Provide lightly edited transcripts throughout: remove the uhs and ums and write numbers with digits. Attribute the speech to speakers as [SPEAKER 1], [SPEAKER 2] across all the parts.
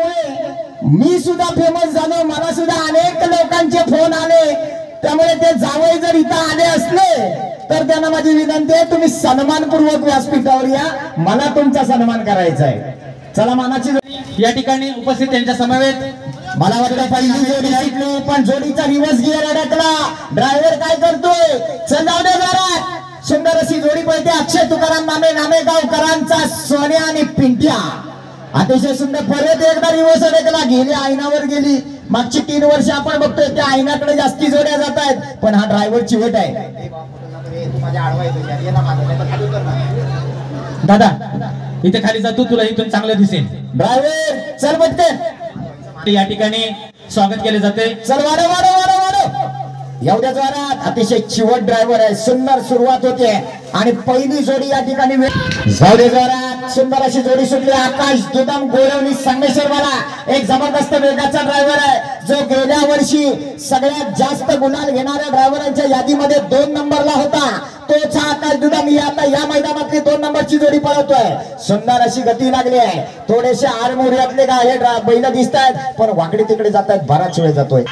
[SPEAKER 1] त्यामुळे मी सुद्धा फेमस झालो, मला सुद्धा अनेक लोकांचे फोन आले। त्यामुळे ते जावई जर इथं आले असले तर त्यांना माझी विनंती आहे, तुम्ही सन्मानपूर्वक व्यासपीठावर या, मला तुमचा सन्मान करायचा आहे। चला मानाची
[SPEAKER 2] या ठिकाणी उपस्थित त्यांच्या समवेत
[SPEAKER 1] मला वाटतं पहिली जोडी ऐकली पण जोडीचा रिवर्स गिअर अडकला। ड्रायव्हर काय करतोय, चल जाऊ दे जरा। सुंदर अशी जोडी पळते, अक्षय तुकाराम नामेगावकरांचा सोन्या आणि पिंट्या। अतिशय सुंदर, परत एकदा रिवर्स अडकला, गेली आईनावर गेली। मागची 3 वर्ष आपण बघतोय त्या आईनाकडे जास्ती जोड्या जात आहेत, पण हा ड्रायव्हर चिवट आहे।
[SPEAKER 2] दादा इथे खाली जा, तू तुला इथून चांगलं दिसेल।
[SPEAKER 1] ड्रायव्हर चल पटकन।
[SPEAKER 2] या ठिकाणी स्वागत केले जाते।
[SPEAKER 1] चल वाढव वाढव वाढव वाढव, एवढ्या जोरात। अतिशय चिवट ड्रायव्हर आहे, सुंदर सुरुवात होते आणि पहिली जोडी या ठिकाणी जाऊ दे जोरात। सुंदर अशी जोडी सुटली, आकाश दुदम गोरवणी संगमेश्वरवाला एक जबरदस्त वेगाचा ड्रायव्हर आहे, जो गेल्या वर्षी सगळ्यात जास्त गुलाल घेणाऱ्या ड्रायव्हरांच्या यादीमध्ये 2 नंबरला होता। तोच आकाश दुदम ही आता या मैदानातली 2 नंबरची जोडी पळवतोय। सुंदर अशी गती लागली आहे, थोडेसे आरमोऱ्यातले का हे बैल दिसत आहेत, पण वाकडे तिकडे जात आहेत, बराच वेळ जातोय।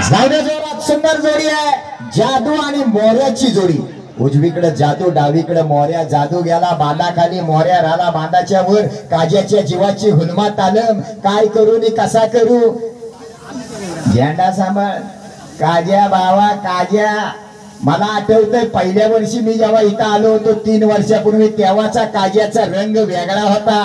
[SPEAKER 1] जाऊ दे जोरात, सुंदर जोडी आहे, जादू आणि मोर्याची जोडी। उजवीकडे जादू, डावीकडे मोर्या। जादू गेला बांधाखाली, मोर्या राहिला बांधाच्या वर। काज्याच्या जीवाची हुलमा तालम, काय करू नि कसा करू, झेंडा सांभाळ काज्या बाबा काज्या। मला आठवतंय पहिल्या वर्षी मी जेव्हा इथं आलो होतो 3 वर्षापूर्वी, तेव्हाचा काज्याचा रंग वेगळा होता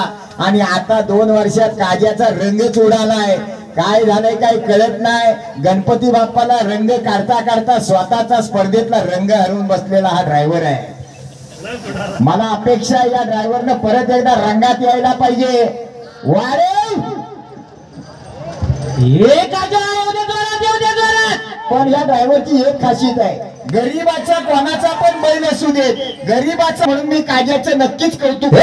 [SPEAKER 1] आणि आता 2 वर्षात काज्याचा रंगच उडालाय। काय झालंय काही कळत नाही। गणपती बाप्पाला रंग काढता काढता स्वतःचा स्पर्धेतला रंग हरवून बसलेला हा ड्रायव्हर आहे। मला अपेक्षा या ड्रायव्हरनं परत एकदा रंगात यायला पाहिजे। पण या ड्रायव्हरची एक खासियत आहे, गरीबाचा कोणाचा पण बैल असू देत, गरीबाचा म्हणून मी काज्याचं नक्कीच कौतुक।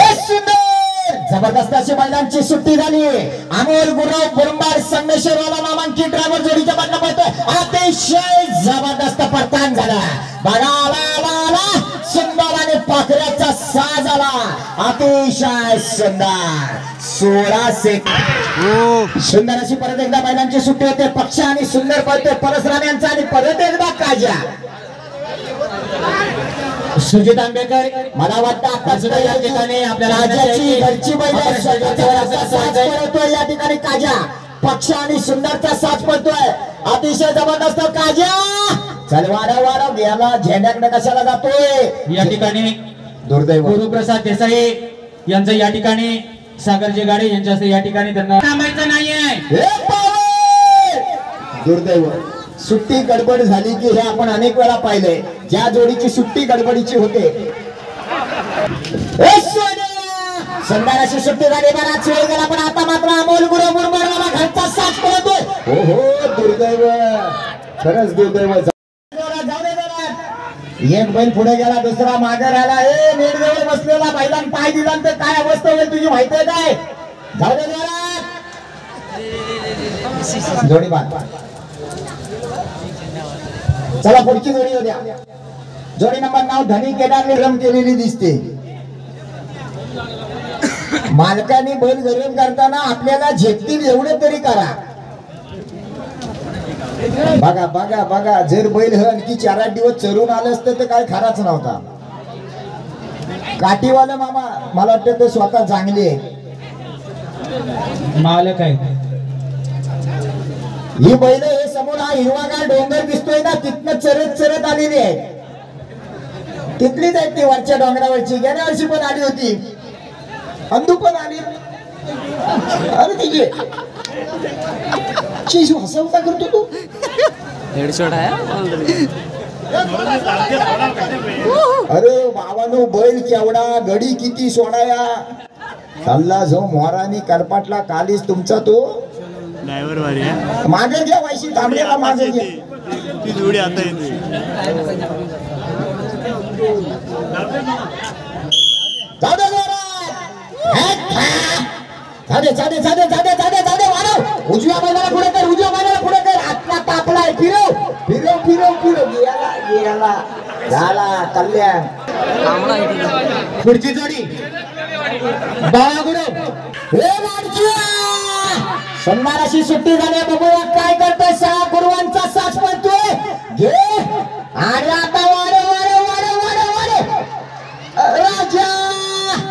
[SPEAKER 1] जबरदस्त अशी बैलांची सुट्टी झाली। अमोल गुरव बुरंबार संगमेश्वरवाला नामांकित ड्रायव्हर जोडीच्या बाजूला पळतोय, अतिशय जबरदस्त परतान झाला। बघा आला सुंदर आणि पाखऱ्याचा साज आला, अतिशय सुंदर। 16 सेकंद। सुंदर अशी परत एकदा बैलांची सुट्टी होते, पक्ष आणि सुंदर पळतोय परसराण्यांचा आणि परत एकदा काजा। सुजित आंबेकर, मला वाटतं या ठिकाणी आपल्याला घरची बैल या ठिकाणी काजा, पक्ष आणि सुंदरचा साथ पडतोय, अतिशय जबरदस्त काजा। चल वाढव वाढव, गेला झेंड्याकडे कशाला जातोय।
[SPEAKER 2] या ठिकाणी
[SPEAKER 1] दुर्दैव
[SPEAKER 2] गुरुप्रसाद देसाई यांचं या ठिकाणी सागरजी गाडे यांच्या हस्ते या ठिकाणी त्यांना थांबायचं नाहीये।
[SPEAKER 1] दुर्दैव, सुट्टी गडबड झाली की हे आपण अनेक वेळा पाहिलंय, ज्या जोडीची सुट्टी गडबडीची होते। सुंदर अशी सुट्टी झाली, बराच वेळ गेला, पण आता मात्र अमोल गुरव बुरंबारवाला घरचा साथ पळतोय। हो दुर्दैव, खरंच दुर्दैव। एक बैल पुढे गेला, दुसरा मागे राहिला। नीट जवळ बसलेला बैलांना पाय दिला तर काय अवस्था होईल तुझी माहिती आहे काय? जाऊ दे जरा, जोडी बाद। चला पुढची जोडी होत्या, जोडी नंबर 9 धनी केदारने रम केलेली दिसते। मालकाने बैल गरम करताना आपल्याला झेपतील एवढे तरी करा। बघा बघा बघा, जर बैल आणखी 4-8 दिवस चरून आलं असतं तर काय खराच नव्हता। काठीवाला मामा मला वाटतं ते स्वतः चांगली आहे,
[SPEAKER 2] मालक आहे।
[SPEAKER 1] ही बैल हे समोर हा हिरवागार डोंगर दिसतोय ना, तिथनं चरत चरत आलेली आहे। तिथलीच आहे ती वरच्या डोंगरावरची, गेल्या वर्षी पण आली होती, अंधू पण आली। अरे तिची हसव का करतो तू?
[SPEAKER 3] हेडशॉट आहे।
[SPEAKER 1] अरे बाबानो, बैल केवढा, गडी किती सोडाया। सल्ला जो मोरानी करपाटला कालीच तुमचा तो
[SPEAKER 4] ड्रायव्हर भारी आहे।
[SPEAKER 1] मागे घ्या वायशी, थांबलेला मागे घ्या।
[SPEAKER 4] ती जोडी आता येते।
[SPEAKER 1] उजव्या बैलाला पुढे कर, उजव्या बैलाला पुढे कर, आतला तापलाय, फिरव फिरव फिरव फिरव, गेला गेला झाला कल्याण। पुढची जोडी बाळा गुरव, सुंदर अशी सुट्टी झाली. बघूया काय करतोय. 6 गुरुवांचा साच पडतोय. घे आणि आता वाडे वाडे वाडे वाडे वाडे राजा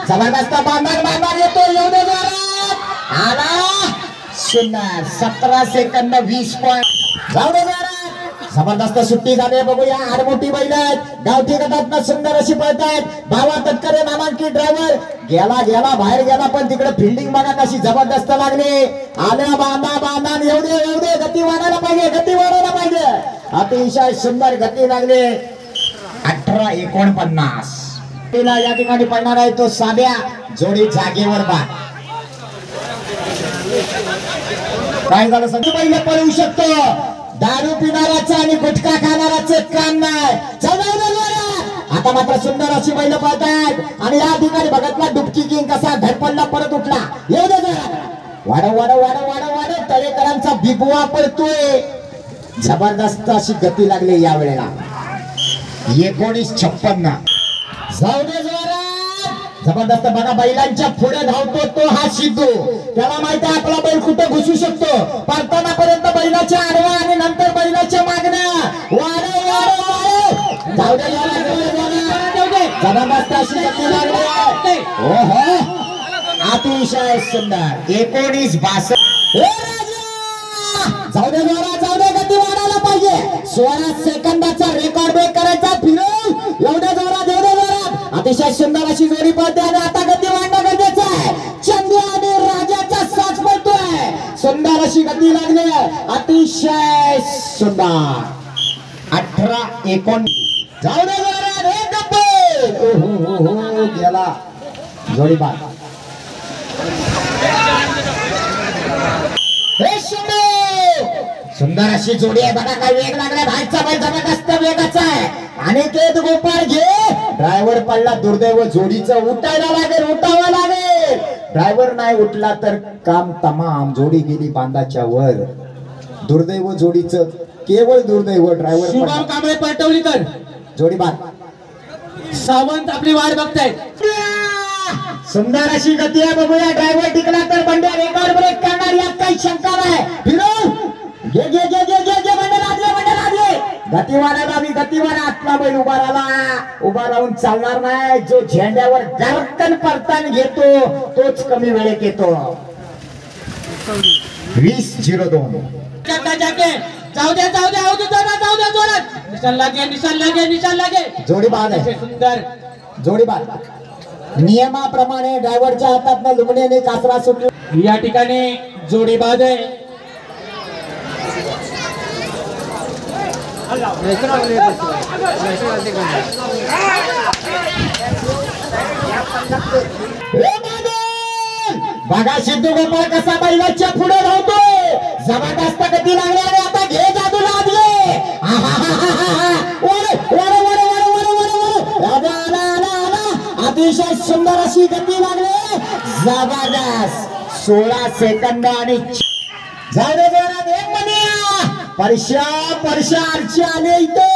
[SPEAKER 1] जबरदस्त बांधण येतो. येऊ दे जोरात. आला सुंदर. 17 सेकंद 20 पॉइंट. जाऊ दे जोरात. जबरदस्त सुट्टी झाली. बघूया आडमोठी बैल आहेत. गावठी गटात सुंदर अशी पळतायत. भावा तटकरे नामांकित ड्रायव्हर गेला गेला बाहेर गेला, पण तिकडे फिल्डिंग बघा कशी जबरदस्त लागली. आल्या बांधा बांधा एवढे गती वाढायला पाहिजे. गती वाढायला पाहिजे. अतिशय सुंदर गती लागली. 18-49 या ठिकाणी पडणार आहे तो साध्या. जोडी जागेवर बाद. काय झालं संधी पहिले पळू शकतो. दारू पिणाराचं आणि गुटखा खाणाराचं काम नाही. आता मात्र सुंदर अशी बैल पळतायत आणि या ठिकाणी बघतला डुबकी किंग कसा धडपडला परत उठला. येऊ दे जरा. वाढ वाढ वाढ वाढ वाढ. तळेकरांचा बिबवा पडतोय. जबरदस्त अशी गती लागली या वेळेला. 1956. जाऊ दे जोरात. जबरदस्त बघा बैलांच्या पुढे धावतो तो हा सिद्धू. त्याला माहिती आहे आपला बैल कुठं घुसू शकतो. पळताना पर्यंत बैलाच्या आडवा आणि नंतर बैलाच्या मागण्या. वारे वारे वारे. जाऊ दे जबरदस्त अशी गती लागली. ओहो अतिशय सुंदर. 19-62. जाऊ दे जोरात. जाऊ दे. गती वाढायला पाहिजे. 16 सेकंदाचा रेकॉर्ड ब्रेक करायचा. फिरव एवढ्या जोरात एवढ्या जोरात. अतिशय सुंदर अशी जोडी पळते आणि आता गती वाढणं गरजेचं आहे. चंद्या आणि राजाचा साथ पळतोय. सुंदर अशी गती लागली. अतिशय सुंदर. 18-19. जाऊ दे जोरात. एक गप्पे गेला जोडी बाद. सुंदर अशी जोडी आहे बघा. काय वेग लागला. बाहेरचा बैल जबरदस्त वेगाचा आहे. अनिकेत गोपाळ घे. ड्रायव्हर पडला. दुर्दैव जोडीचं उठायला लागेल. उठावं लागेल. ड्रायव्हर नाही उठला तर काम तमाम. जोडी गेली बांधाच्या वर. दुर्दैव जोडीचं केवळ दुर्दैव. ड्रायव्हर
[SPEAKER 2] शुभम कांबळे पटवलीकर
[SPEAKER 1] जोडी बाद.
[SPEAKER 2] सावंत आपली वाट बघतायत.
[SPEAKER 1] सुंदर अशी गती आहे. बघूया ड्रायव्हर टिकला तर बंड्या रेकॉर्ड ब्रेक करणार यात काही शंका नाही. फिरव घे घे घे घे घे घे. बंड्या लागले. गती वाढायला हवी. गती वाढा. आतला बैल उभा राहिला. उभा राहून चालणार नाही. जो झेंड्यावर गरकन परतान घेतो तोच कमी वेळेत येतो. 20-02.
[SPEAKER 2] जाऊ दे जाऊ दे जाऊ दे जाऊ दे जोरात. निशान लागे निशान लागे निशान लागे.
[SPEAKER 1] जोडी बाद आहे.
[SPEAKER 2] सुंदर
[SPEAKER 1] जोडी बाद. नियमाप्रमाणे ड्रायव्हरच्या हातात लुमण्याने कासरा सुटली.
[SPEAKER 2] या ठिकाणी जोडी बाद आहे.
[SPEAKER 1] बघा सिद्धू गोपाळ कसा बैलाच्या पुढे धावतोय. जबरदस्त गती लागली आणि आता घे जादू लागले. अतिशय सुंदर अशी गती लागली. जबरदस्त. 16 सेकंद आणि जाऊ दे जोरात. एक मनिया परशा आरची आले इथे.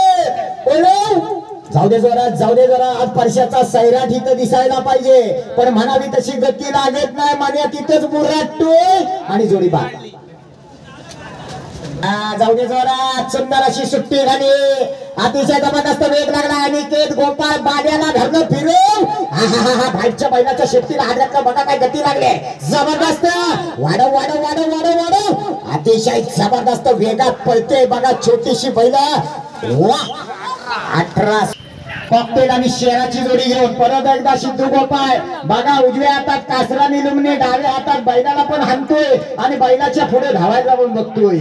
[SPEAKER 1] जाऊ दे जोरात. जाऊ दे जरा. आज परशाचा सैराट इथं दिसायला पाहिजे, पण म्हणावी तशी गती लागत नाही. मान्या तिथंच मुरटतोय आणि जोडी बाद. जाऊ दे जोरात. सुंदर अशी सुट्टी झाली. अतिशय जबरदस्त वेग लागला. अनिकेत गोपाळ बाड्याला धरणं फिरव. बाईकच्या बैलाच्या शेपटीला हात बघा काय गती लागले. जबरदस्त. वाढव वाढव वाढव वाढव वाढव. अतिशय जबरदस्त वेगात पळते बघा छोटीशी बैल. 18 कॉकटेल आणि शेराची जोडी घेऊन परत एकदा सिद्धू गोपाळ बघा. उजव्या हातात कासरा निलुमने, डाव्या हातात बैलाला पण हाणतोय आणि बैलाच्या पुढे धावायला पण बघतोय.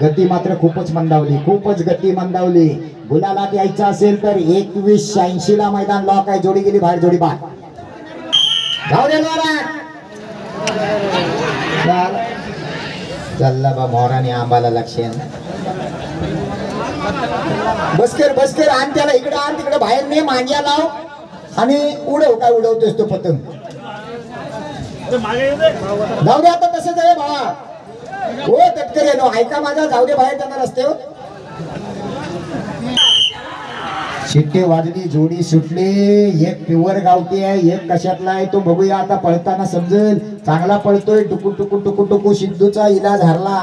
[SPEAKER 1] गती मात्र खूपच मंदावली. खूपच गती मंदावली. गुलालात यायचं असेल तर 21-86 ला मैदान लॉक आहे. जोडी गेली बाहेर. जोडी बाद. जाऊ दे चल्ला बा मोराने आंबाला लक्ष. बसकर बसकर. आण त्याला इकडे आण तिकडे बाहेर ने. मांग्या लाव आणि उडव. काय उडवतोस तो पतंग. जाऊ दे आता तसंच आहे भावा. हो तटकरे नो ऐका माझा. जाऊ दे बाहेर त्यांना रस्त्यावर. शिट्टी वाजली, जोडी सुटली. एक प्युअर गावठी आहे, एक कशातला आहे तो बघूया आता. पळताना समजेल. चांगला पळतोय. टुकू टुकू टुकू टुकू सिद्धूचा इलाज हरला.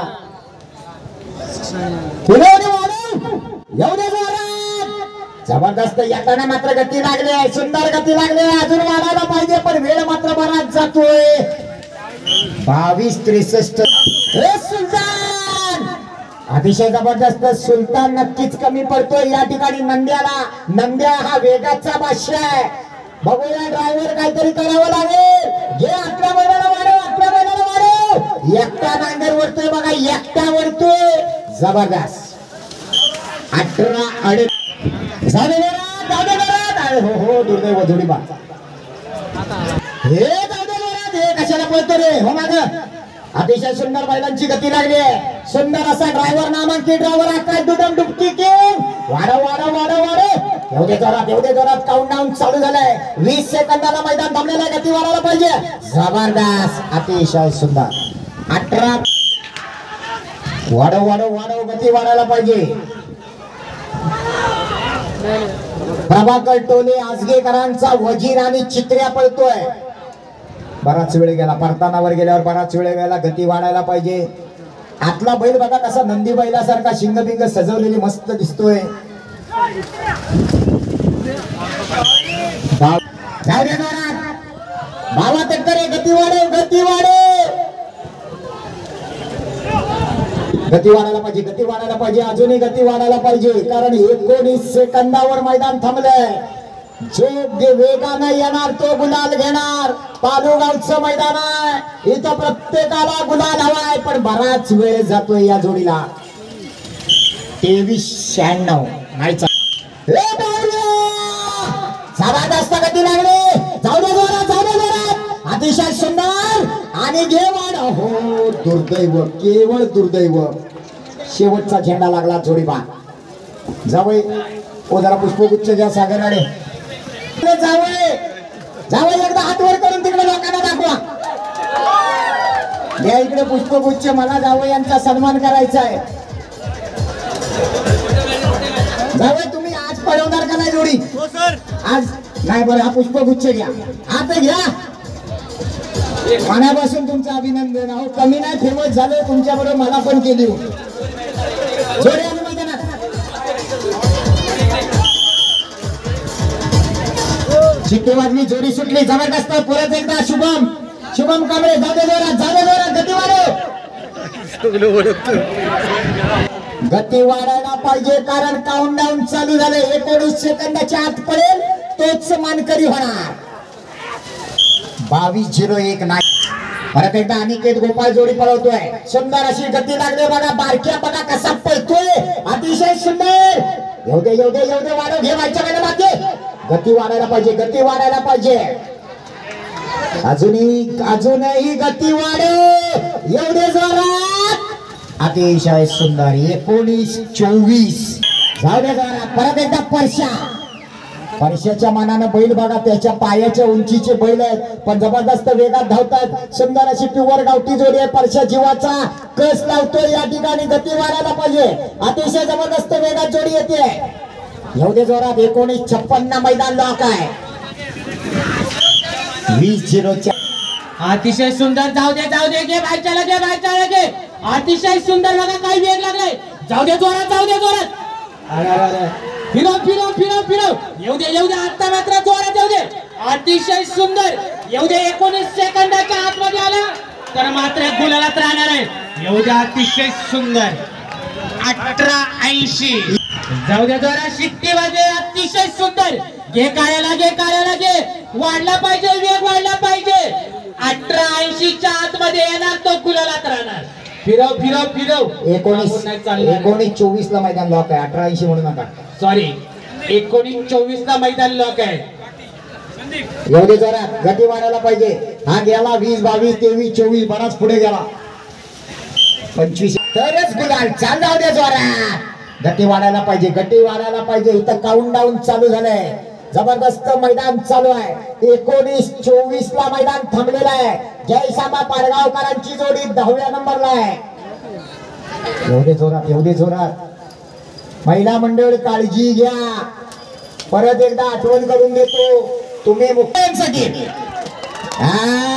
[SPEAKER 1] जबरदस्त. येताना मात्र गती लागली आहे, सुंदर गती लागली आहे. अजून वाढायला पाहिजे पण वेळ मात्र बराच जातोय. 22-63. सुलतान अतिशय जबरदस्त. सुलतान नक्कीच कमी पडतोय या ठिकाणी नंद्याला. नंद्या हा वेगाचा बादशाह आहे. बघूया ड्रायव्हर काहीतरी करावं लागेल. घे 11 बैलाला वाढव, 11 बैलाला वाढव. एकटा नांगर वरतोय बघा, एकटा वरतोय. जबरदस्त. 18 अडे हो हो दुर्दैव जोडी बा. हे हे कशाला पळतो रे हो माग. अतिशय सुंदर बैलांची गती लागली आहे. सुंदर असा ड्रायव्हर, नामांकित ड्रायव्हर आकाश दुडम डुबकी किंग. वाढव वाढव वाढव वाढव. एवढे जोरात काउंटडाऊन चालू झालंय. 20 सेकंदाला मैदान थांबलेलं आहे. गती वाढायला पाहिजे. जबरदस्त. अतिशय सुंदर. 18 वाढव वाढव वाढव. गती वाढायला पाहिजे. प्रभाकर टोले आजगेकरांचा वजीर आणि चित्र्या पळतोय. बराच वेळ गेला. परतानावर गेल्यावर बराच वेळ गेला. गती वाढायला पाहिजे. आतला बैल बघा कसा नंदी बैलासारखा शिंगबिंग सजवलेली मस्त दिसतोय. भावा तक्करे गती वाढे, गती वाढे. गती वाढायला पाहिजे, गती वाढायला पाहिजे. अजूनही गती वाढायला पाहिजे कारण 19 सेकंदावर मैदान थांबलंय. जो वेगानं येणार तो गुलाल घेणार. पालुगावचं मैदान आहे. इथं प्रत्येकाला गुलाल हवाय पण बराच वेळ जातोय या जोडीला. 23-96 नाही. जबरदस्त गती लागली. जाऊ दे जोरात, जाऊ दे जोरात. अतिशय सुंदर आणि घे वाढ. हो दुर्दैव, केवळ दुर्दैव. शेवटचा झेंडा लागला जोडीबा. जावई ओ जरा पुष्पगुच्छ घ्या सागराडे. जावई जावई एकदा हात वर करून तिकडे लोकांना दाखवा. या इकडे पुष्पगुच्छ. मला जावई यांचा सन्मान करायचा आहे. जावई तुम्ही आज पळवणार का नाही जोडी?
[SPEAKER 4] हो सर.
[SPEAKER 1] आज नाही. बरं हा पुष्पगुच्छ घ्या. आता घ्या. मनापासून तुमचं अभिनंदन. अहो कमी नाही फेमस झालं तुमच्या बरोबर मला पण केली. जोडी आली मैदानात. शिट्टी वाजली, जोडी सुटली. जबरदस्त. परत एकदा शुभम कांबळे. जाऊ जोरात, जाऊ जोरात. गती वाढव. गती वाढायला पाहिजे कारण काउंटडाऊन चालू झाले. 19 सेकंदाच्या आत पडेल तोच मानकरी होणार. 22-01 नाही. परत एकदा अनिकेत गोपाळ जोडी पळवतोय. सुंदर अशी गती लागली बघा. बारक्या बघा कसा पळतोय. अतिशय सुंदर. येऊ दे येऊ दे येऊ दे. वाढव घे व्हायच्या वेळेला बाकी. गती वाढायला पाहिजे, गती वाढायला पाहिजे. अजूनही गती वाढे. येऊ दे जोरात. अतिशय सुंदर. 19-24. जाऊ दे जोरात. परत एकदा परशाच्या मानानं बैल बघा. त्याच्या पायाच्या उंचीचे बैल आहेत पण जबरदस्त वेगात धावतात. सुंदर अशी प्युअर गावठी जोडी आहे. परशा जीवाचा कस लावतोय या ठिकाणी. गती वाढायला पाहिजे. अतिशय जबरदस्त वेगात जोडी येते. येऊ दे जोरात. 19-56 मैदान लॉक आहे. 20-04.
[SPEAKER 2] अतिशय सुंदर. जाऊ दे जाऊ दे. घे बाहेरच्याला, घे बाहेरच्याला, घे. अतिशय सुंदर बघा. काही वेग लागलाय. जाऊ दे जोरात, जाऊ दे जोरात. फिरव फिरव फिरव फिरव. येऊ दे येऊ दे. आता मात्र जोरात येऊ दे. अतिशय सुंदर. येऊ दे. 19 सेकंदाच्या आतमध्ये आला तर मात्र गुलालात राहणार आहे. येऊ दे. अतिशय सुंदर. 18-80. जाऊ दे जोरात. शिट्टी वाजले. अतिशय सुंदर. घे काळ्याला, घे काळ्याला, घे. वाढला पाहिजे, वेग वाढला पाहिजे. 18-80च्या आतमध्ये येणार तो गुलालात राहणार. फिरव फिरव फिरव.
[SPEAKER 1] 19-24 ला मैदान लॉक आहे. 18-80 म्हणू नका.
[SPEAKER 2] सॉरी 19-24 ला मैदान लॉक आहे.
[SPEAKER 1] येऊ दे जरा. गती वाढायला पाहिजे. हा गेला 20-22 23-24 बराच पुढे गेला. 25 तरच गुलाल. चाल. जाऊ दे जोरात. गती वाढायला पाहिजे, गती वाढायला पाहिजे. इथं काउंटडाऊन चालू झालंय. जबरदस्त मैदान चालू आहे. 19-24 ला मैदान थांबलेलं आहे. जयसाबा पाडगावकरांची जोडी 10व्या नंबरला आहे. एवढे जोरात, एवढे जोरात. महिला मंडळ काळजी घ्या. परत एकदा आठवण करून देतो तुम्ही मुख्यांसाठी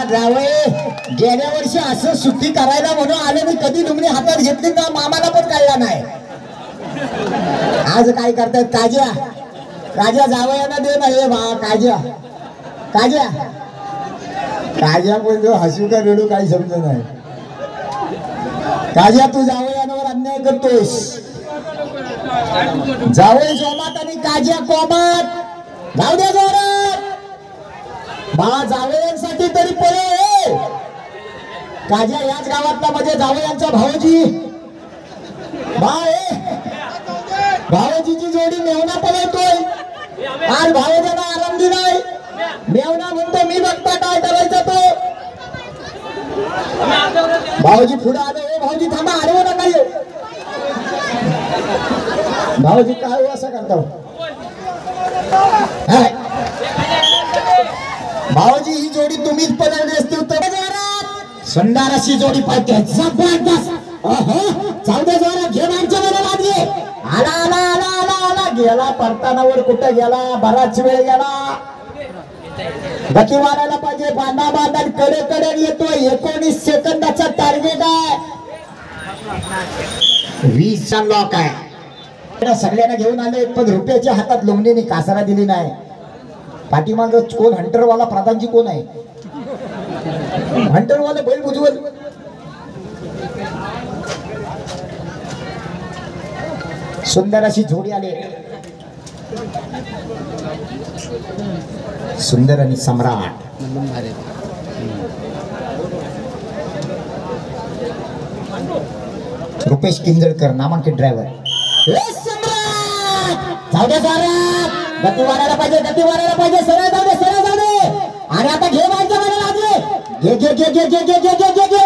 [SPEAKER 1] जावई गेल्या वर्षी असं सुट्टी करायला म्हणून आले मी कधी लुमणी हातात घेतली ना मामाला पण कळला नाही. आज काय करतायत काज्या काज्या जावयाला दे ना हे बा काज्या काज्या काज्या बोलतो हसू का रडू काही समजत नाही. काज्या तू जावयावर अन्याय करतोयस. जावई जोमात आणि काज्या कोमात जाऊ द्या जोरात बा जावयांसाठी तरी पळे. काज्या याच गावातला म्हणजे जावयांचा भाऊजी बा भाऊजीची जोडी मेवना पळवतोय. आज भाऊजाला आराम दिलाय. मेवना म्हणतो मी बघता काय करायचं तो. भाऊजी पुढे आले. भाऊजी थांबा हरवू नका येऊ. भाऊजी काय असं करतो. भाऊजी ही जोडी तुम्हीच पळवली असती तर सुंदर अशी जोडी पाहिजे. जबरदस्त चौदा जोरात घे मागच्या वेळेला लागले. आला आला आला आला आला गेला परतानावर कुठं गेला. बराच वेळ गेला. गती वाढायला पाहिजे. बांधा बांधा कडे कडे येतोय. 19 सेकंदाचा टार्गेट आहे. 20 चा लॉक आहे. सगळ्यांना घेऊन आले पण रुपयाच्या हातात लोमणीने कासारा दिली नाही. पाठीमाग कोण हंटरवाला प्रधानजी कोण आहे. हंटरवाला बैल बुजवल. सुंदर अशी जोडी आले. सुंदर आणि सम्राट. रुपेश किंजळकर नामांकित ड्रायव्हर. जाऊ दे गती वाढायला पाहिजे. गती वाढायला पाहिजे. सरळ जाऊ दे सरळ जाऊ दे. आणि आता घे मागच्या मला लागले. घे घे घे घे घे घे घे घे घे घे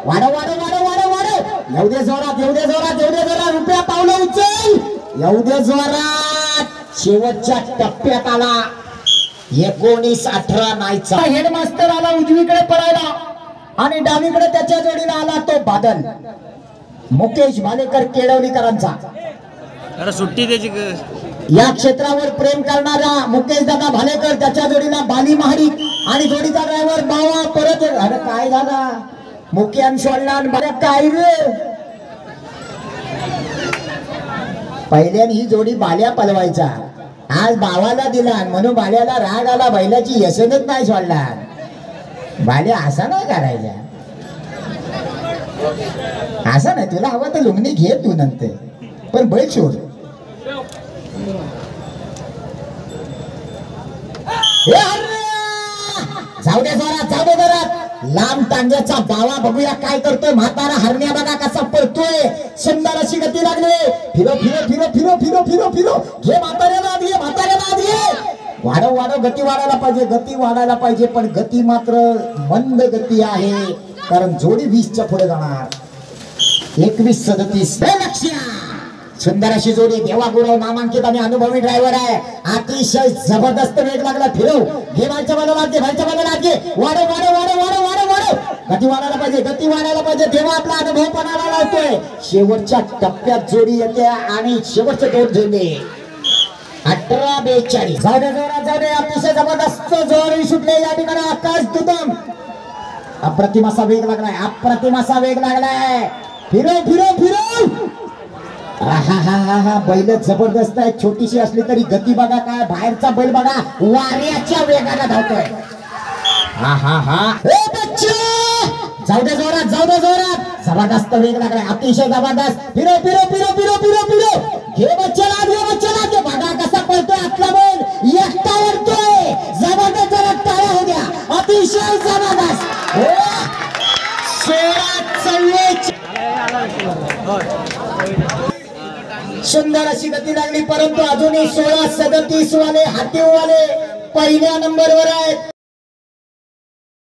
[SPEAKER 1] वाढव वाढव वाढव वाढव वाढव वाढव. येऊ दे जोरात येऊ दे जोरात येऊ दे जोरात. रुपया पावलं उचल. येऊ दे जोरात. शेवटच्या टप्प्यात आला. 19-18 नाहीचा. हेडमास्टर आला उजवीकडे पळायला आणि डावीकडे त्याच्या जोडीला आला तो बादल मुकेश भालेकर केळवलीकरांचा.
[SPEAKER 4] अरे सुट्टी द्यायची.
[SPEAKER 1] या क्षेत्रावर प्रेम करणारा मुकेश दादा भालेकर त्याच्या जोडीला बाली महाडिक आणि जोडीचा ड्रायव्हर बावा. परत अरे काय झाला मुख्यान सोडला काय रे. पहिल्याने ही जोडी बाल्या पलवायचा. आज बावाला दिला म्हणून बाल्याला राग आला. बैलाची यशनच नाही सोडला. बाल्या असा नाही करायचा. असा नाही. तुला हवं तर लुंगणी घे तू नंतर पण बैल सोड. जाऊ दे जोरात जाऊ दे जोरात. लांब टांग्याचा बावा बघूया काय करतोय. म्हातारा हरण्या बघा कसा पळतोय. सुंदर अशी गती लागली. फिरो फिरो फिरो फिरो फिरो फिरो फिरो. घे म्हाताऱ्याला आत घे म्हाताऱ्याला आत घे. वाढव वाढव. गती वाढायला पाहिजे. गती वाढायला पाहिजे पण गती मात्र मंद गती आहे कारण जोडी 20च्या पुढे जाणार. 21-37 लक्ष्या. सुंदर अशी जोडी. देवा गुरव नामांकित आणि अनुभवी ड्रायव्हर आहे. अतिशय जबरदस्त वेग लागला. फिरव घे मागच्या बाजूला घे मागच्या बाजूला घे. वाढव वाढव वाढव वाढव वाढव वाढव. गती वाढायला पाहिजे. गती वाढायला पाहिजे. देवा आपला अनुभव पणाला लावतोय. शेवटच्या टप्प्यात जोडी येते आणि शेवटचे 2 झेंडे. 18-42. जाऊ दे जोरात जाऊ दे. अतिशय जबरदस्त जोडी सुटले या ठिकाणी. आकाश दुदम. अप्रतिम असा वेग लागलाय. अप्रतिम असा वेग लागलाय. फिरव फिरव फिरव. हा बैल जबरदस्त आहे. छोटीशी असली तरी गती बघा काय. बाहेरचा बैल बघा वाऱ्याच्या वेगाने धावतोय. जाऊ दे जोरात जाऊ दे जोरात. जबरदस्त वेग लागलाय. अतिशय जबरदस्त. फिरो फिरो फिरो फिरो फिरो फिरो. घे बच्चेला घे बच्चेला घे. बघा कसा पळतोय आपला बैल. एकटा वरतोय. जबरदस्त जरा टाळ्या हो द्या. अतिशय जबरदस्त. 16-44. सुंदर अशी गती लागली परंतु अजूनही 16-37 वाले हातीवाले पहिल्या नंबरवर आहेत.